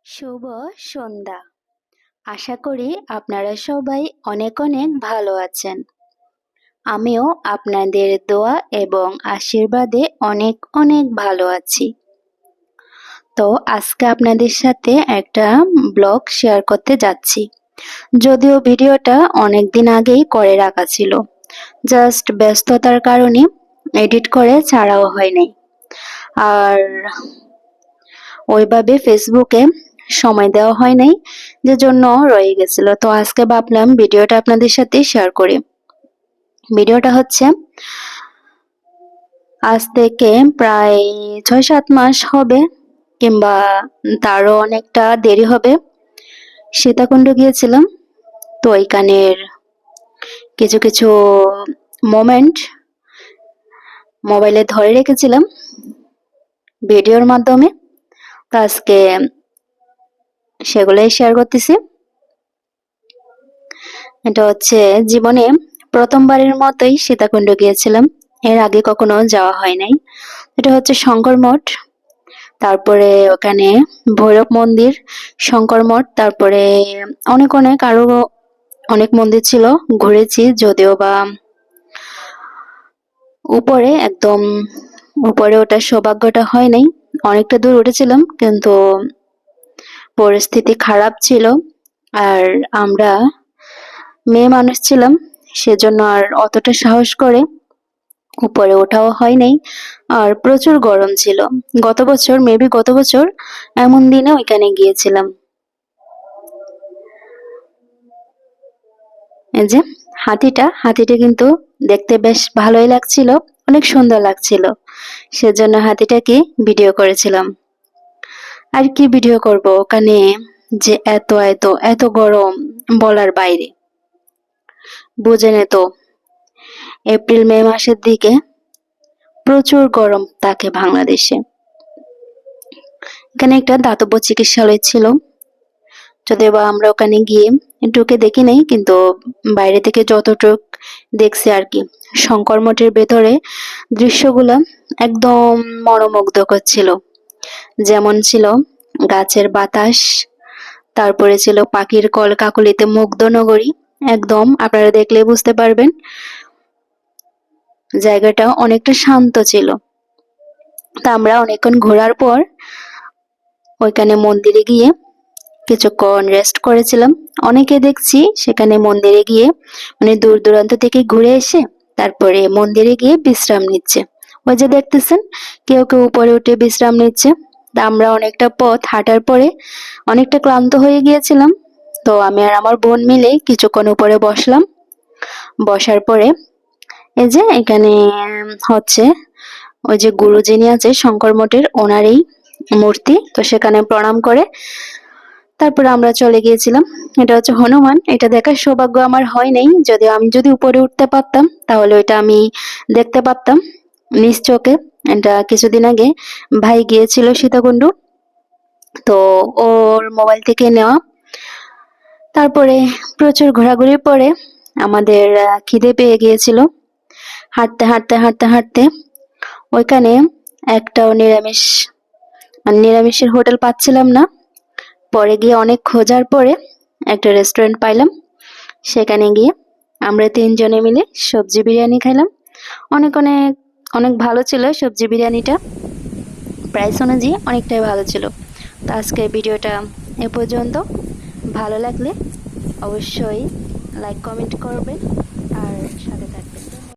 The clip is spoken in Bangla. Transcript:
শুভ সন্ধ্যা। আশা করি আপনারা সবাই অনেক অনেক ভালো আছেন। আমিও আপনাদের দোয়া এবং আশীর্বাদে অনেক অনেক ভালো আছি। তো আজকে আপনাদের সাথে একটা ব্লগ শেয়ার করতে যাচ্ছি। যদিও ভিডিওটা অনেক দিন আগেই করে রাখা ছিল, জাস্ট ব্যস্ততার কারণে এডিট করে ছাড়াও হয়নি। আর ওইভাবে ফেসবুকে সময় দেওয়া হয় নাই, যে জন্য রয়ে গেছিল। তো আজকে ভাবলাম ভিডিওটা আপনাদের সাথে শেয়ার করি। ভিডিওটা হচ্ছে আজ থেকে প্রায় ৬-৭ মাস হবে, কিংবা তারও অনেকটা দেরি হবে। সীতাকুণ্ড গিয়েছিলাম। তো ওইখানের কিছু কিছু মোমেন্ট মোবাইলে ধরে রেখেছিলাম ভিডিওর মাধ্যমে। তো আজকে সেগুলোই শেয়ার করতেছি। এটা হচ্ছে জীবনে প্রথমবারের মতোই সীতাকুণ্ড গিয়েছিলাম, এর আগে কখনো যাওয়া হয় নাই। এটা হচ্ছে শঙ্কর মঠ, তারপরে ওখানে ভৈরব মন্দির, শঙ্কর মঠ, তারপরে অনেক অনেক আরো অনেক মন্দির ছিল, ঘুরেছি। যদিও বা উপরে একদম উপরে ওঠার সৌভাগ্যটা হয় নাই, অনেকটা দূর উঠেছিলাম কিন্তু পরিস্থিতি খারাপ ছিল। আর আমরা মেয়ে মানুষ ছিলাম, সেজন্য আর অতটা সাহস করে উপরে ওঠাও হয় নাই। আর প্রচুর গরম ছিল। গত বছর এমন দিনে ওইখানে গিয়েছিলাম। এই যে হাতিটা কিন্তু দেখতে বেশ ভালোই লাগছিল, অনেক সুন্দর লাগছিল, সেজন্য হাতিটাকে ভিডিও করেছিলাম। আর কি ভিডিও করব, ওখানে যে এত এত এত গরম, বলার বাইরে। বুঝেন তো, এপ্রিল মে মাসের দিকে প্রচুর গরম থাকে বাংলাদেশে। এখানে একটা দাতব্য চিকিৎসালয় ছিল, যদিও বা আমরা ওখানে গিয়ে ঢুকে দেখি নাই, কিন্তু বাইরে থেকে যতটুক দেখছি আর কি। শঙ্কর মঠের ভেতরে দৃশ্যগুলো একদম মনোমুগ্ধকর ছিল। যেমন ছিল গাছের বাতাস, তারপরে ছিল পাখির কলকাকলিতে মুগ্ধ নগরী। একদম আপনারা দেখলে বুঝতে পারবেন জায়গাটা অনেকটা শান্ত ছিল। তা আমরা অনেকক্ষণ ঘোরার পর ওইখানে মন্দিরে গিয়ে কিছুক্ষণ রেস্ট করেছিলাম। অনেকে দেখছি সেখানে মন্দিরে গিয়ে মানে দূর দূরান্ত থেকে ঘুরে এসে তারপরে মন্দিরে গিয়ে বিশ্রাম নিচ্ছে। ওই যে দেখতেছেন, কেউ কেউ উপরে উঠে বিশ্রাম নিচ্ছে। তা আমরা অনেকটা পথ হাঁটার পরে অনেকটা ক্লান্ত হয়ে গিয়েছিলাম। তো আমি আর আমার বোন মিলে কিছুক্ষণ উপরে বসলাম। বসার পরে এই যে এখানে হচ্ছে ওই যে গুরু যিনি আছে শঙ্কর মঠের, ওনারই মূর্তি। তো সেখানে প্রণাম করে তারপরে আমরা চলে গিয়েছিলাম। এটা হচ্ছে হনুমান, এটা দেখার সৌভাগ্য আমার হয় নাই। যদিও আমি যদি উপরে উঠতে পারতাম তাহলে ওইটা আমি দেখতে পারতাম নিজ চোখে। এটা কিছুদিন আগে ভাই গিয়েছিল সীতাকুণ্ড, তো ওর মোবাইল থেকে নেওয়া। তারপরে প্রচুর ঘোরাঘুরির পরে আমাদের খিদে পেয়ে গিয়েছিল। হাঁটতে হাঁটতে হাঁটতে হাঁটতে ওইখানে একটাও নিরামিষের হোটেল পাচ্ছিলাম না। পরে গিয়ে অনেক খোঁজার পরে একটা রেস্টুরেন্ট পাইলাম। সেখানে গিয়ে আমরা 3 জনে মিলে সবজি বিরিয়ানি খাইলাম। অনেক অনেক অনেক ভালো ছিল সবজি বিরিয়ানিটা, প্রাইস অনুযায়ী অনেকটাই ভালো ছিল। তো আজকে ভিডিওটা এ পর্যন্ত। ভালো লাগলে অবশ্যই লাইক কমেন্ট করবেন আর সাথে থাকবেন।